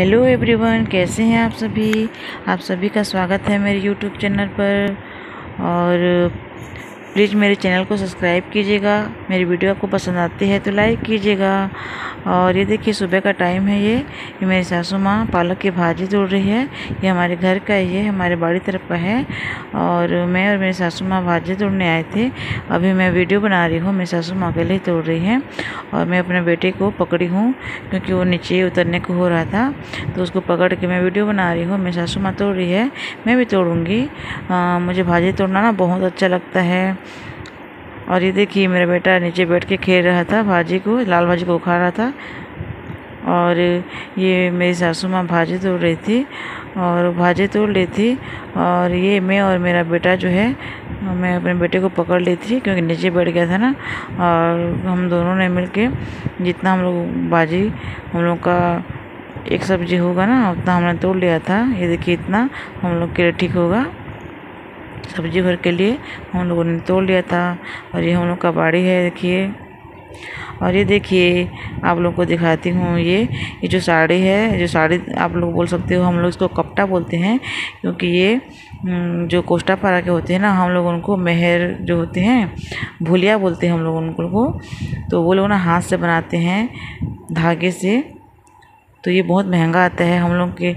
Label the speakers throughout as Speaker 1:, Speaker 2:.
Speaker 1: Hello everyone, कैसे हैं आप सभी का स्वागत है मेरे यूट्यूब चैनल पर। और प्लीज़ मेरे चैनल को सब्सक्राइब कीजिएगा। मेरी वीडियो आपको पसंद आती है तो लाइक कीजिएगा। और ये देखिए सुबह का टाइम है। ये मेरी सासू माँ पालक की भाजी तोड़ रही है। ये हमारे घर का ही है, हमारे बाड़ी तरफ का है। और मैं और मेरी सासू माँ भाजी तोड़ने आए थे। अभी मैं वीडियो बना रही हूँ। मेरी सासू माँ अकेले ही तोड़ रही हैं और मैं अपने बेटे को पकड़ी हूँ क्योंकि वो नीचे उतरने को हो रहा था, तो उसको पकड़ के मैं वीडियो बना रही हूँ। मेरी सासू माँ तोड़ रही है, मैं भी तोड़ूँगी। मुझे भाजी तोड़ना ना बहुत अच्छा लगता है। और ये देखिए मेरा बेटा नीचे बैठ के खेल रहा था, भाजी को, लाल भाजी को उखा रहा था। और ये मेरी सासू माँ भाजी तोड़ रही थी और भाजी तोड़ रही थी। और ये मैं और मेरा बेटा जो है, मैं अपने बेटे को पकड़ ली थी क्योंकि नीचे बैठ गया था ना। और हम दोनों ने मिलके जितना हम लोग भाजी, हम लोग का एक सब्जी होगा ना, उतना हमने तोड़ लिया था। ये देखिए इतना हम लोग के लिए ठीक होगा, सब्जी भर के लिए हम लोगों ने तोड़ लिया था। और ये हम लोग का बाड़ी है, देखिए। और ये देखिए आप लोग को दिखाती हूँ, ये जो साड़ी है, जो साड़ी आप लोग बोल सकते हो, हम लोग इसको कपटा बोलते हैं क्योंकि ये जो कोष्टा पारा के होते हैं ना, हम लोग उनको मेहर जो होते हैं, भुलिया बोलते हैं हम लोग उनको। तो वो लोग ना हाथ से बनाते हैं धागे से। तो ये बहुत महंगा आता है। हम लोग के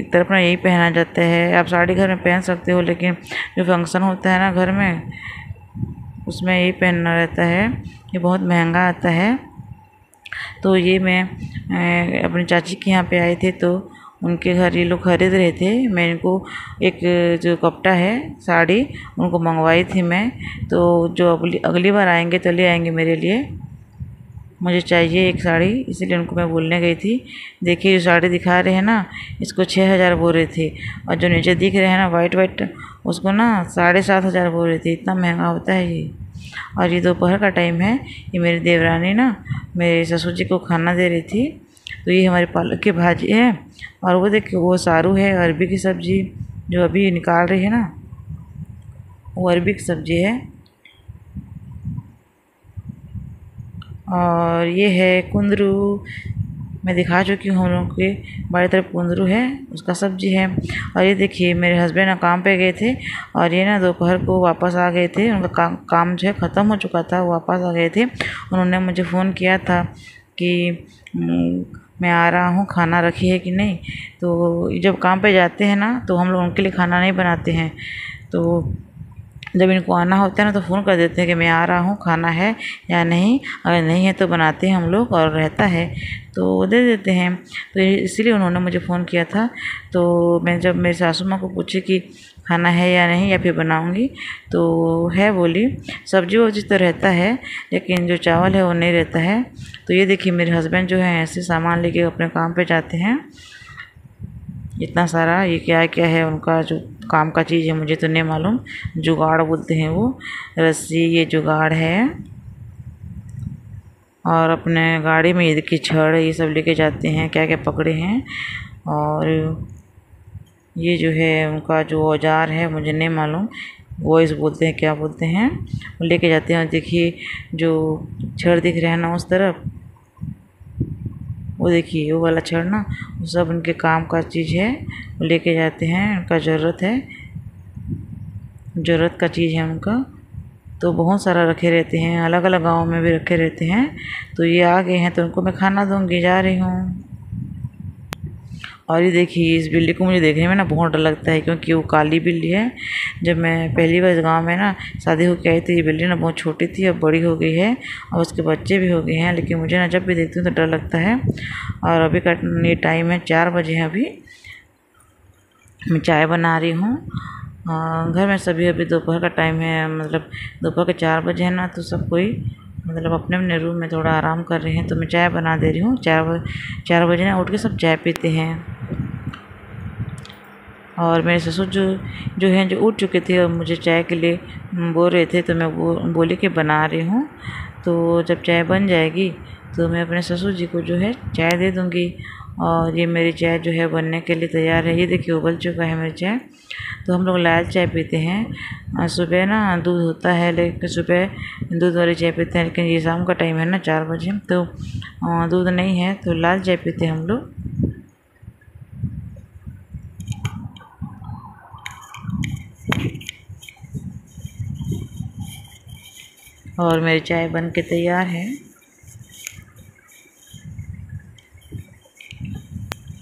Speaker 1: तरफ ना यही पहना जाता है। आप साड़ी घर में पहन सकते हो, लेकिन जो फंक्शन होता है ना घर में, उसमें यही पहनना रहता है। ये बहुत महंगा आता है। तो ये मैं अपनी चाची के यहाँ पे आए थे, तो उनके घर ये लोग खरीद रहे थे। मैं इनको एक जो कपड़ा है, साड़ी, उनको मंगवाई थी मैं। तो जो अगली बार आएंगे तो ले आएंगे मेरे लिए। मुझे चाहिए एक साड़ी, इसीलिए उनको मैं बोलने गई थी। देखिए जो साड़ी दिखा रहे हैं ना, इसको 6,000 बोल रहे थे। और जो नीचे दिख रहे हैं ना वाइट वाइट, उसको ना 7,500 बोल रहे थे। इतना महंगा होता है ये। और ये दोपहर का टाइम है। ये मेरी देवरानी ना मेरे ससुर जी को खाना दे रही थी। तो ये हमारे पालक की भाजी है। और वो देखिए वो सारू है, अरबी की सब्जी जो अभी निकाल रही है ना, वो अरबी की सब्जी है। और ये है कुंदरू, मैं दिखा चुकी हूँ। हम लोग के बाड़ी तरफ कुंदरू है, उसका सब्जी है। और ये देखिए मेरे हस्बैंड ना काम पे गए थे और ये ना दोपहर को वापस आ गए थे। उनका काम जो है ख़त्म हो चुका था, वो वापस आ गए थे। उन्होंने मुझे फ़ोन किया था कि मैं आ रहा हूँ, खाना रखी है कि नहीं। तो जब काम पे जाते हैं ना, तो हम लोग उनके लिए खाना नहीं बनाते हैं। तो जब इनको आना होता है ना, तो फ़ोन कर देते हैं कि मैं आ रहा हूँ, खाना है या नहीं। अगर नहीं है तो बनाते हैं हम लोग, और रहता है तो दे देते हैं। तो इसीलिए उन्होंने मुझे फ़ोन किया था। तो मैं जब मेरी सासू माँ को पूछी कि खाना है या नहीं, या फिर बनाऊँगी, तो है बोली। सब्जी वब्जी तो रहता है, लेकिन जो चावल है वो नहीं रहता है। तो ये देखिए मेरे हस्बैंड जो है ऐसे सामान लेके अपने काम पे जाते हैं। इतना सारा ये क्या क्या है उनका जो काम का चीज़ है, मुझे तो नहीं मालूम। जुगाड़ बोलते हैं वो, रस्सी, ये जुगाड़ है। और अपने गाड़ी में ये देखिए छड़, ये सब लेके जाते हैं, क्या क्या पकड़े हैं। और ये जो है उनका जो औजार है, मुझे नहीं मालूम, वॉइस बोलते हैं क्या बोलते हैं, वो लेके जाते हैं। देखिए जो छड़ दिख रहे हैं ना उस तरफ, वो देखिए वो वाला छड़ ना, वो सब उनके काम का चीज़ है, वो लेके जाते हैं। उनका ज़रूरत का चीज़ है उनका। तो बहुत सारा रखे रहते हैं, अलग अलग गाँव में भी रखे रहते हैं। तो ये आ गए हैं तो उनको मैं खाना दूँगी, जा रही हूँ। और ये देखिए इस बिल्ली को मुझे देखने में ना बहुत डर लगता है, क्योंकि वो काली बिल्ली है। जब मैं पहली बार इस गाँव में ना शादी होकर आई थी, ये बिल्ली ना बहुत छोटी थी, अब बड़ी हो गई है और उसके बच्चे भी हो गए हैं। लेकिन मुझे ना जब भी देखती हूँ तो डर लगता है। और अभी का ये टाइम है 4 बजे है। अभी मैं चाय बना रही हूँ। घर में सभी, अभी दोपहर का टाइम है, मतलब दोपहर के 4 बजे है ना, तो सब कोई मतलब अपने अपने रूम में थोड़ा आराम कर रहे हैं। तो मैं चाय बना दे रही हूँ। 4 बजे ना उठ के सब चाय पीते हैं। और मेरे ससुर जो हैं, जो उठ चुके थे और मुझे चाय के लिए बोल रहे थे, तो मैं बोली कि बना रही हूँ। तो जब चाय बन जाएगी तो मैं अपने ससुर जी को जो है चाय दे दूँगी। और ये मेरी चाय जो है बनने के लिए तैयार है। ये देखिए उबल चुका है मेरी चाय। तो हम लोग लाल चाय पीते हैं। सुबह ना दूध होता है, लेकिन सुबह दूध वाली चाय पीते हैं, लेकिन ये शाम का टाइम है ना 4 बजे, तो दूध नहीं है तो लाल चाय पीते हैं हम लोग। और मेरी चाय बन के तैयार है।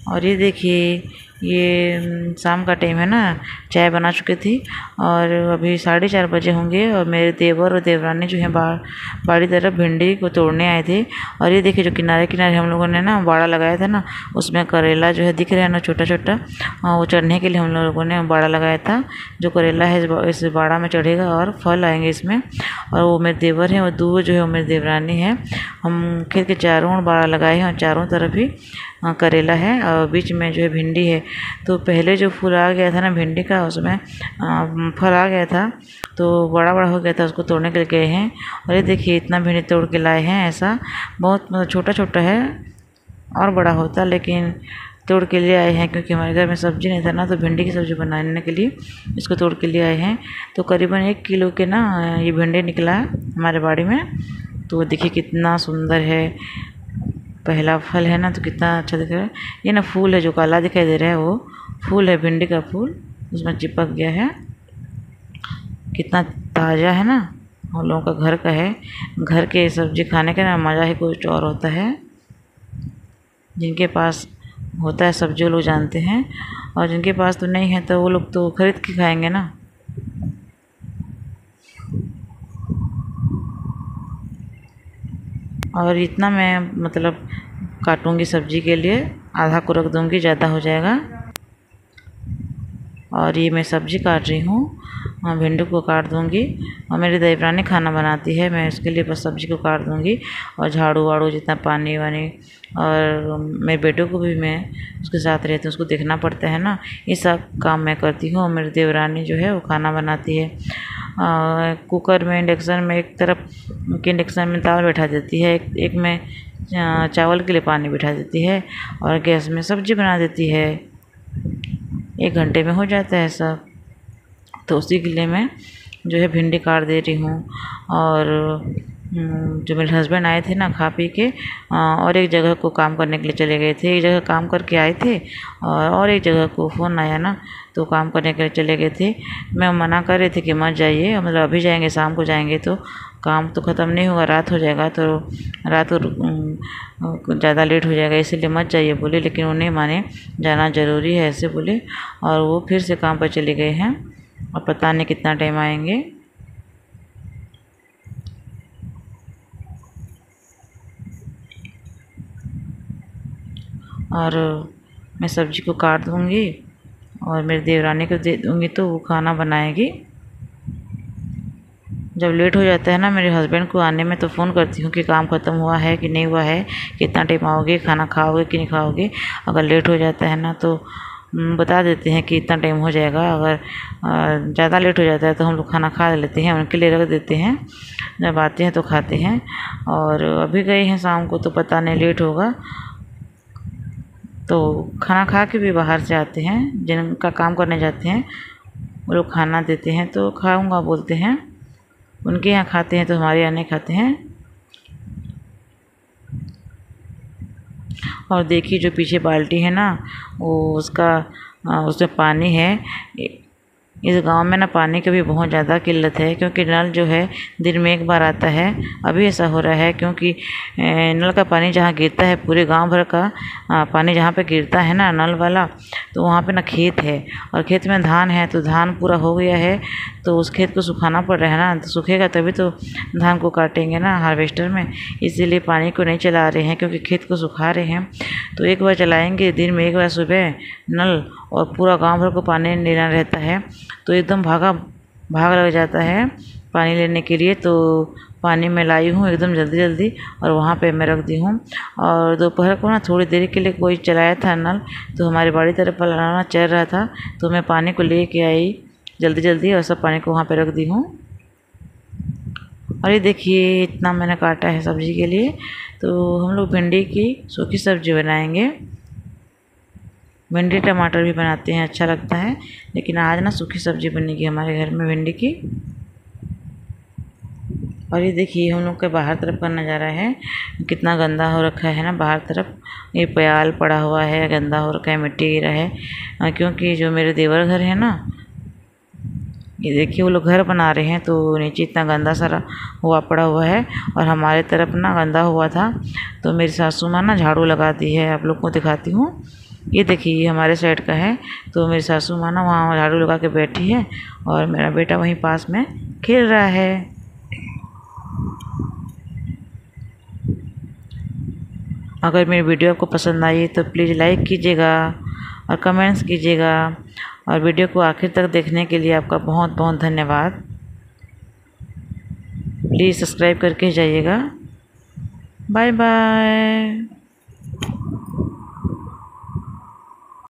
Speaker 1: और ये देखिए, ये शाम का टाइम है ना, चाय बना चुकी थी और अभी 4:30 बजे होंगे। और मेरे देवर और देवरानी जो है बाड़ी तरफ भिंडी को तोड़ने आए थे। और ये देखिए, जो किनारे किनारे हम लोगों ने ना बाड़ा लगाया था ना, उसमें करेला जो है दिख रहा है ना, छोटा छोटा, वो चढ़ने के लिए हम लोगों ने बाड़ा लगाया था। जो करेला है इस बाड़ा में चढ़ेगा और फल आएंगे इसमें। और वो मेरे देवर हैं, वो दूर जो है वो मेरी देवरानी है। हम खेत के चारों ओर बाड़ा लगाए हैं और चारों तरफ ही करेला है और बीच में जो है भिंडी है। तो पहले जो फूल आ गया था ना भिंडी का, उसमें फल आ गया था तो बड़ा बड़ा हो गया था, उसको तोड़ने के लिए गए हैं। और ये देखिए, इतना भिंडी तोड़ के लाए हैं। ऐसा बहुत मतलब छोटा छोटा है, और बड़ा होता, लेकिन तोड़ के लिए आए हैं क्योंकि हमारे घर में सब्ज़ी नहीं था ना, तो भिंडी की सब्ज़ी बनाने के लिए इसको तोड़ के लिए आए हैं। तो करीबन 1 किलो के ना ये भिंडी निकला है हमारे बाड़ी में। तो देखिए कितना सुंदर है, पहला फल है ना, तो कितना अच्छा दिख रहा है। ये ना फूल है जो काला दिखाई दे रहा है, वो फूल है भिंडी का फूल, उसमें चिपक गया है। कितना ताज़ा है ना, हम लोगों का घर का है। घर के सब्ज़ी खाने का ना मज़ा ही कुछ और होता है। जिनके पास होता है सब्ज़ी वो लोग जानते हैं, और जिनके पास तो नहीं है तो वो लोग तो खरीद के खाएंगे ना। और इतना मैं मतलब काटूंगी सब्जी के लिए, आधा को रख दूंगी, ज़्यादा हो जाएगा। और ये मैं सब्ज़ी काट रही हूँ, भिंडी को काट दूंगी। और मेरी देवरानी खाना बनाती है, मैं उसके लिए बस सब्ज़ी को काट दूंगी। और झाड़ू वाड़ू जितना पानी वानी, और मेरे बेटे को भी मैं उसके साथ रहती हूँ, उसको देखना पड़ता है ना, ये सब काम मैं करती हूँ। और मेरी देवरानी जो है वो खाना बनाती है। कुकर में, इंडक्शन में, एक तरफ के इंडक्शन में दाल बैठा देती है, एक में चावल के लिए पानी बिठा देती है, और गैस में सब्ज़ी बना देती है। 1 घंटे में हो जाता है सब। तो उसी के लिए मैं जो है भिंडी काट दे रही हूँ। और जो मेरे हस्बैंड आए थे ना खा पी के, और एक जगह को काम करने के लिए चले गए थे। एक जगह काम करके आए थे और एक जगह को फ़ोन आया ना, तो काम करने के लिए चले गए थे। मैं मना कर रही थी कि मत जाइए, मतलब अभी जाएंगे, शाम को जाएंगे तो काम तो ख़त्म नहीं होगा, रात हो जाएगा, तो रात को ज़्यादा लेट हो जाएगा, इसीलिए मत जाइए बोले। लेकिन उन्हें माने जाना ज़रूरी है ऐसे बोले, और वो फिर से काम पर चले गए हैं। और पता नहीं कितना टाइम आएंगे। और मैं सब्ज़ी को काट दूँगी और मेरी देवरानी को दे दूँगी, तो वो खाना बनाएगी। जब लेट हो जाता है ना मेरे हस्बैंड को आने में, तो फ़ोन करती हूँ कि काम ख़त्म हुआ है कि नहीं हुआ है, कितना टाइम आओगे, खाना खाओगे कि नहीं खाओगे। अगर लेट हो जाता है ना तो बता देते हैं कि इतना टाइम हो जाएगा। अगर ज़्यादा लेट हो जाता है तो हम लोग खाना खा लेते हैं, उनके लिए रख देते हैं, जब आते हैं तो खाते हैं। और अभी गए हैं शाम को, तो पता नहीं लेट होगा, तो खाना खा के भी बाहर से आते हैं, जिनका काम करने जाते हैं वो लोग खाना देते हैं तो खाऊंगा बोलते हैं। उनके यहाँ खाते हैं तो हमारे यहाँ नहीं खाते हैं। और देखिए, जो पीछे बाल्टी है ना, वो उसमें पानी है। इस गांव में ना पानी की भी बहुत ज़्यादा किल्लत है, क्योंकि नल जो है दिन में 1 बार आता है। अभी ऐसा हो रहा है क्योंकि नल का पानी जहाँ गिरता है, पूरे गांव भर का पानी जहाँ पे गिरता है ना नल वाला, तो वहाँ पे ना खेत है, और खेत में धान है, तो धान पूरा हो गया है, तो उस खेत को सुखाना पड़ रहा है ना। तो सूखेगा तभी तो धान को काटेंगे ना हार्वेस्टर में, इसीलिए पानी को नहीं चला रहे हैं, क्योंकि खेत को सुखा रहे हैं। तो 1 बार चलाएँगे, दिन में 1 बार सुबह नल, और पूरा गाँव भर को पानी लेना रहता है। तो एकदम भाग लग जाता है पानी लेने के लिए। तो पानी में लाई हूँ एकदम जल्दी जल्दी, और वहाँ पे मैं रख दी हूँ। और दोपहर को ना थोड़ी देर के लिए कोई चलाया था नल, तो हमारी बाड़ी तरफ वाला चल रहा था, तो मैं पानी को ले के आई जल्दी जल्दी, और सब पानी को वहाँ पे रख दी हूँ। और ये देखिए, इतना मैंने काटा है सब्ज़ी के लिए। तो हम लोग भिंडी की सूखी सब्ज़ी बनाएंगे। भिंडी टमाटर भी बनाते हैं, अच्छा लगता है, लेकिन आज ना सूखी सब्ज़ी बनेगी हमारे घर में भिंडी की। और ये देखिए, हम लोग के बाहर तरफ का नज़ारा है, कितना गंदा हो रखा है ना बाहर तरफ। ये प्याल पड़ा हुआ है, गंदा हो रखा है, मिट्टी गिरा है, क्योंकि जो मेरे देवर घर है ना, ये देखिए वो लोग घर बना रहे हैं, तो नीचे इतना गंदा सारा हुआ पड़ा हुआ है और हमारे तरफ ना गंदा हुआ था, तो मेरी सासू माँ ना झाड़ू लगाती है। आप लोग को दिखाती हूँ, ये देखिए ये हमारे साइड का है। तो मेरी सासू माँ ना वहाँ झाड़ू लगा के बैठी है और मेरा बेटा वहीं पास में खेल रहा है। अगर मेरी वीडियो आपको पसंद आई तो प्लीज़ लाइक कीजिएगा और कमेंट्स कीजिएगा, और वीडियो को आखिर तक देखने के लिए आपका बहुत बहुत धन्यवाद। प्लीज़ सब्सक्राइब करके जाइएगा। Bye bye.